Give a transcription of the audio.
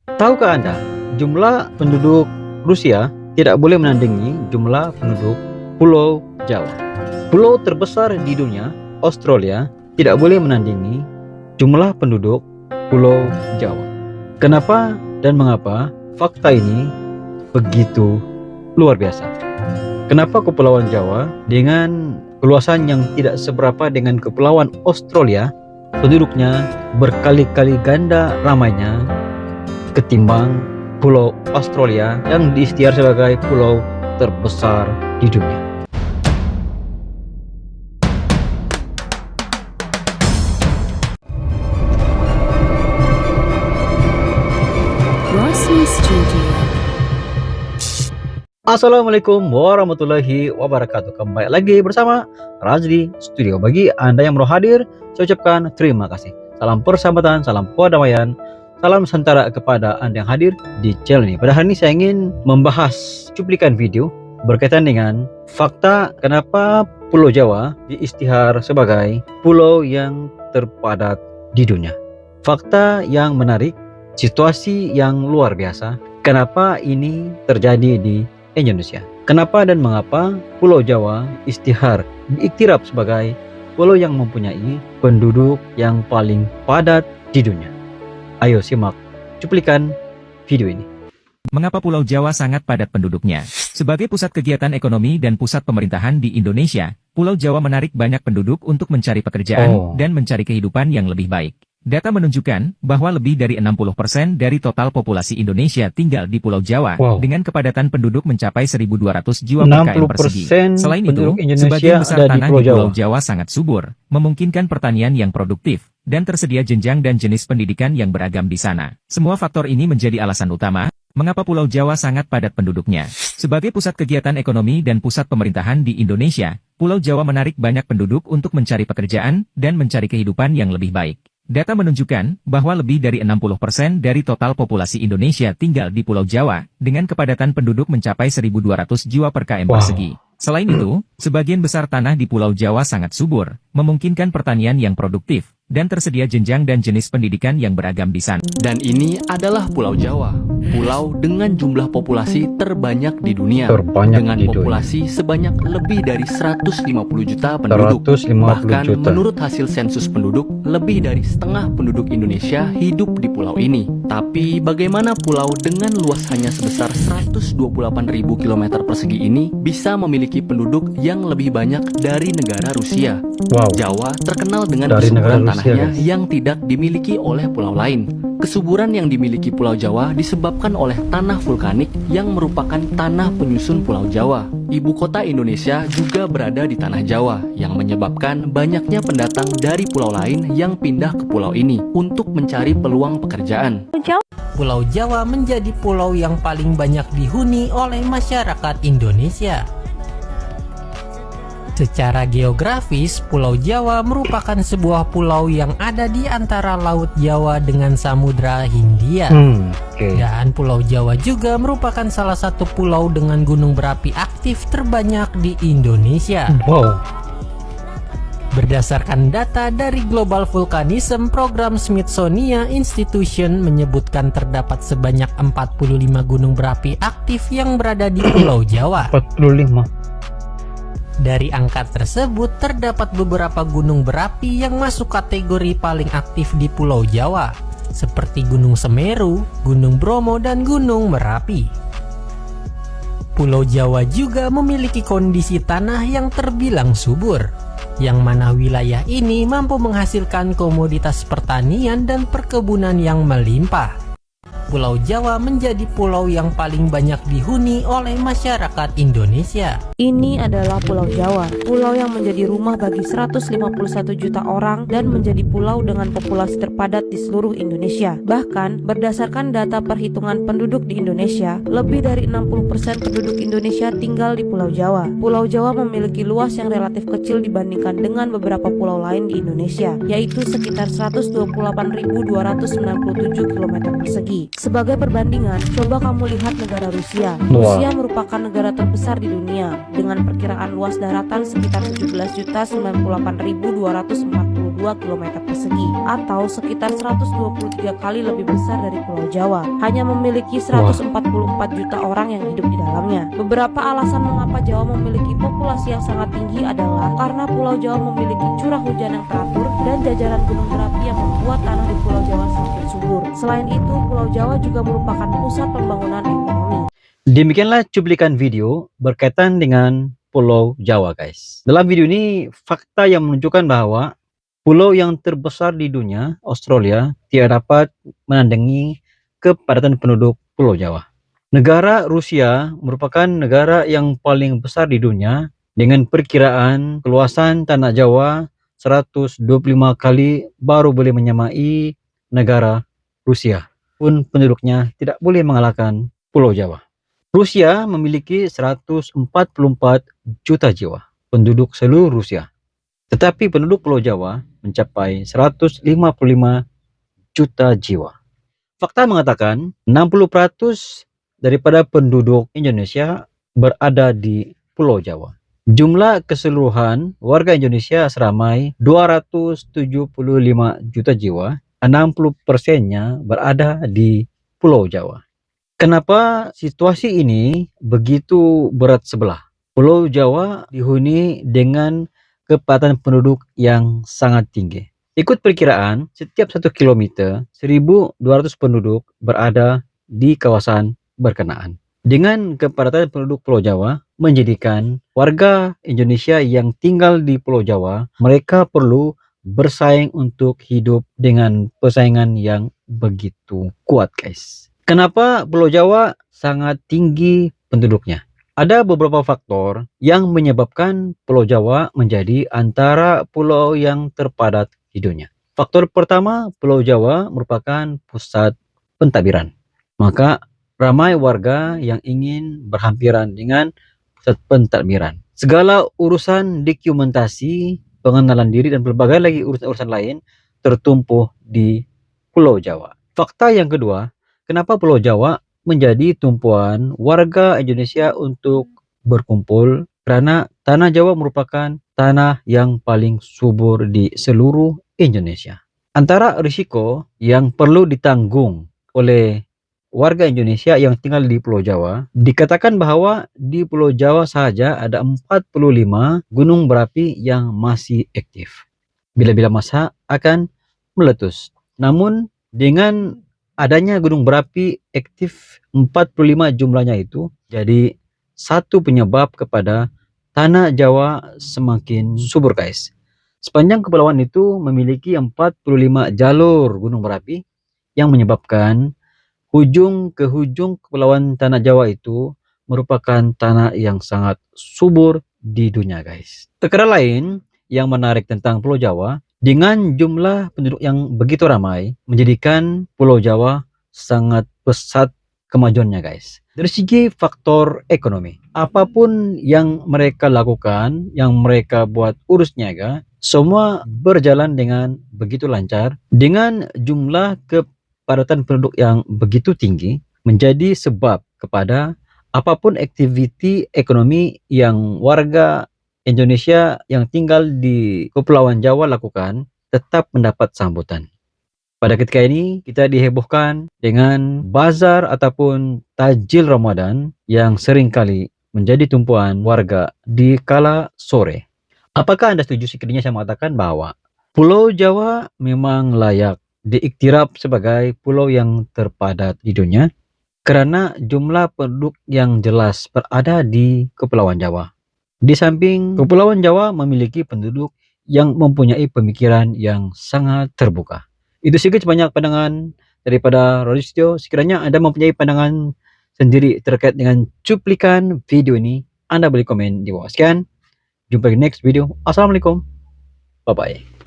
Tahukah Anda, jumlah penduduk Rusia tidak boleh menandingi jumlah penduduk Pulau Jawa. Pulau terbesar di dunia, Australia, tidak boleh menandingi jumlah penduduk Pulau Jawa. Kenapa dan mengapa fakta ini begitu luar biasa? Kenapa Kepulauan Jawa dengan keluasan yang tidak seberapa dengan Kepulauan Australia, penduduknya berkali-kali ganda ramainya ketimbang Pulau Australia yang diisytiharkan sebagai pulau terbesar di dunia? Assalamualaikum warahmatullahi wabarakatuh. Kembali lagi bersama Razdi Studio. Bagi Anda yang baru hadir, saya ucapkan terima kasih. Salam persahabatan, salam perdamaian, salam Nusantara kepada Anda yang hadir di channel ini. Pada hari ini saya ingin membahas cuplikan video berkaitan dengan fakta kenapa Pulau Jawa diisytihar sebagai pulau yang terpadat di dunia. Fakta yang menarik, situasi yang luar biasa. Kenapa ini terjadi di Indonesia? Kenapa dan mengapa Pulau Jawa diiktiraf sebagai pulau yang mempunyai penduduk yang paling padat di dunia? Ayo simak cuplikan video ini. Mengapa Pulau Jawa sangat padat penduduknya? Sebagai pusat kegiatan ekonomi dan pusat pemerintahan di Indonesia, Pulau Jawa menarik banyak penduduk untuk mencari pekerjaan dan mencari kehidupan yang lebih baik. Data menunjukkan bahwa lebih dari 60% dari total populasi Indonesia tinggal di Pulau Jawa, dengan kepadatan penduduk mencapai 1.200 jiwa per km persegi. Selain itu, sebagian besar tanah di Pulau Jawa sangat subur, memungkinkan pertanian yang produktif, dan tersedia jenjang dan jenis pendidikan yang beragam di sana. Semua faktor ini menjadi alasan utama mengapa Pulau Jawa sangat padat penduduknya. Sebagai pusat kegiatan ekonomi dan pusat pemerintahan di Indonesia, Pulau Jawa menarik banyak penduduk untuk mencari pekerjaan dan mencari kehidupan yang lebih baik. Data menunjukkan bahwa lebih dari 60% dari total populasi Indonesia tinggal di Pulau Jawa, dengan kepadatan penduduk mencapai 1.200 jiwa per km persegi. Selain itu, sebagian besar tanah di Pulau Jawa sangat subur, memungkinkan pertanian yang produktif, dan tersedia jenjang dan jenis pendidikan yang beragam di sana. Dan ini adalah Pulau Jawa, pulau dengan jumlah populasi terbanyak di dunia, dengan populasi sebanyak lebih dari 150 juta penduduk. Bahkan menurut hasil sensus penduduk, lebih dari setengah penduduk Indonesia hidup di pulau ini. Tapi bagaimana pulau dengan luas hanya sebesar 128.000 km persegi ini bisa memiliki penduduk yang lebih banyak dari negara Rusia? Jawa terkenal dengan kesuburan tanahnya yang tidak dimiliki oleh pulau lain. Kesuburan yang dimiliki Pulau Jawa disebabkan oleh tanah vulkanik yang merupakan tanah penyusun Pulau Jawa. Ibu kota Indonesia juga berada di tanah Jawa, yang menyebabkan banyaknya pendatang dari pulau lain yang pindah ke pulau ini untuk mencari peluang pekerjaan. Pulau Jawa menjadi pulau yang paling banyak dihuni oleh masyarakat Indonesia. Secara geografis, Pulau Jawa merupakan sebuah pulau yang ada di antara Laut Jawa dengan Samudra Hindia. Dan Pulau Jawa juga merupakan salah satu pulau dengan gunung berapi aktif terbanyak di Indonesia. Berdasarkan data dari Global Volcanism Program Smithsonian Institution menyebutkan terdapat sebanyak 45 gunung berapi aktif yang berada di Pulau Jawa. 45. Dari angka tersebut, terdapat beberapa gunung berapi yang masuk kategori paling aktif di Pulau Jawa, seperti Gunung Semeru, Gunung Bromo, dan Gunung Merapi. Pulau Jawa juga memiliki kondisi tanah yang terbilang subur, yang mana wilayah ini mampu menghasilkan komoditas pertanian dan perkebunan yang melimpah. Pulau Jawa menjadi pulau yang paling banyak dihuni oleh masyarakat Indonesia. Ini adalah Pulau Jawa, pulau yang menjadi rumah bagi 151 juta orang dan menjadi pulau dengan populasi terpadat di seluruh Indonesia. Bahkan, berdasarkan data perhitungan penduduk di Indonesia, lebih dari 60% penduduk Indonesia tinggal di Pulau Jawa. Pulau Jawa memiliki luas yang relatif kecil dibandingkan dengan beberapa pulau lain di Indonesia, yaitu sekitar 128.297 km persegi. Sebagai perbandingan, coba kamu lihat negara Rusia. Rusia merupakan negara terbesar di dunia dengan perkiraan luas daratan sekitar 17.098.242 km persegi atau sekitar 123 kali lebih besar dari Pulau Jawa. Hanya memiliki 144 juta orang yang hidup di dalamnya. Beberapa alasan mengapa Jawa memiliki populasi yang sangat tinggi adalah karena Pulau Jawa memiliki curah hujan yang teratur dan jajaran gunung berapi yang membuat tanah di Pulau Jawa semakin subur. Selain itu, Pulau Jawa juga merupakan pusat pembangunan ekonomi. Demikianlah cuplikan video berkaitan dengan Pulau Jawa, guys. Dalam video ini, fakta yang menunjukkan bahwa pulau yang terbesar di dunia, Australia, tidak dapat menandingi kepadatan penduduk Pulau Jawa. Negara Rusia merupakan negara yang paling besar di dunia dengan perkiraan keluasan tanah Jawa 125 kali baru boleh menyamai negara Rusia. Pun penduduknya tidak boleh mengalahkan Pulau Jawa. Rusia memiliki 144 juta jiwa penduduk seluruh Rusia. Tetapi penduduk Pulau Jawa mencapai 155 juta jiwa. Fakta mengatakan 60% daripada penduduk Indonesia berada di Pulau Jawa. Jumlah keseluruhan warga Indonesia seramai 275 juta jiwa, 60%-nya berada di Pulau Jawa. Kenapa situasi ini begitu berat sebelah? Pulau Jawa dihuni dengan kepadatan penduduk yang sangat tinggi. Ikut perkiraan, setiap 1 kilometer, 1.200 penduduk berada di kawasan berkenaan. Dengan kepadatan penduduk Pulau Jawa, menjadikan warga Indonesia yang tinggal di Pulau Jawa, mereka perlu bersaing untuk hidup dengan persaingan yang begitu kuat, guys. Kenapa Pulau Jawa sangat tinggi penduduknya? Ada beberapa faktor yang menyebabkan Pulau Jawa menjadi antara pulau yang terpadat di dunia. Faktor pertama, Pulau Jawa merupakan pusat pentadbiran. Maka ramai warga yang ingin berhampiran dengan pusat pentadbiran. Segala urusan dokumentasi, pengenalan diri, dan berbagai lagi urusan-urusan lain tertumpu di Pulau Jawa. Fakta yang kedua, kenapa Pulau Jawa menjadi tumpuan warga Indonesia untuk berkumpul? Karena tanah Jawa merupakan tanah yang paling subur di seluruh Indonesia. Antara risiko yang perlu ditanggung oleh warga Indonesia yang tinggal di Pulau Jawa, dikatakan bahwa di Pulau Jawa saja ada 45 gunung berapi yang masih aktif. Bila-bila masa akan meletus. Namun dengan adanya gunung berapi aktif 45 jumlahnya itu jadi satu penyebab kepada tanah Jawa semakin subur, guys. Sepanjang kepulauan itu memiliki 45 jalur gunung berapi yang menyebabkan hujung ke hujung kepulauan tanah Jawa itu merupakan tanah yang sangat subur di dunia, guys. Perkara lain yang menarik tentang Pulau Jawa, dengan jumlah penduduk yang begitu ramai, menjadikan Pulau Jawa sangat pesat kemajuannya, guys. Dari segi faktor ekonomi, apapun yang mereka lakukan, yang mereka buat urus niaga, semua berjalan dengan begitu lancar. Dengan jumlah kepadatan penduduk yang begitu tinggi, menjadi sebab kepada apapun aktiviti ekonomi yang warga Indonesia yang tinggal di Kepulauan Jawa lakukan tetap mendapat sambutan. Pada ketika ini kita dihebohkan dengan bazar ataupun tajil Ramadan yang seringkali menjadi tumpuan warga di kala sore. Apakah Anda setuju sekiranya saya mengatakan bahwa Pulau Jawa memang layak diiktiraf sebagai pulau yang terpadat di dunia karena jumlah penduduk yang jelas berada di Kepulauan Jawa. Di samping Kepulauan Jawa memiliki penduduk yang mempunyai pemikiran yang sangat terbuka. Itu saja sebanyak pandangan daripada Rodistio. Sekiranya Anda mempunyai pandangan sendiri terkait dengan cuplikan video ini, Anda boleh komen di bawah. Sekian, jumpa di next video. Assalamualaikum, bye bye.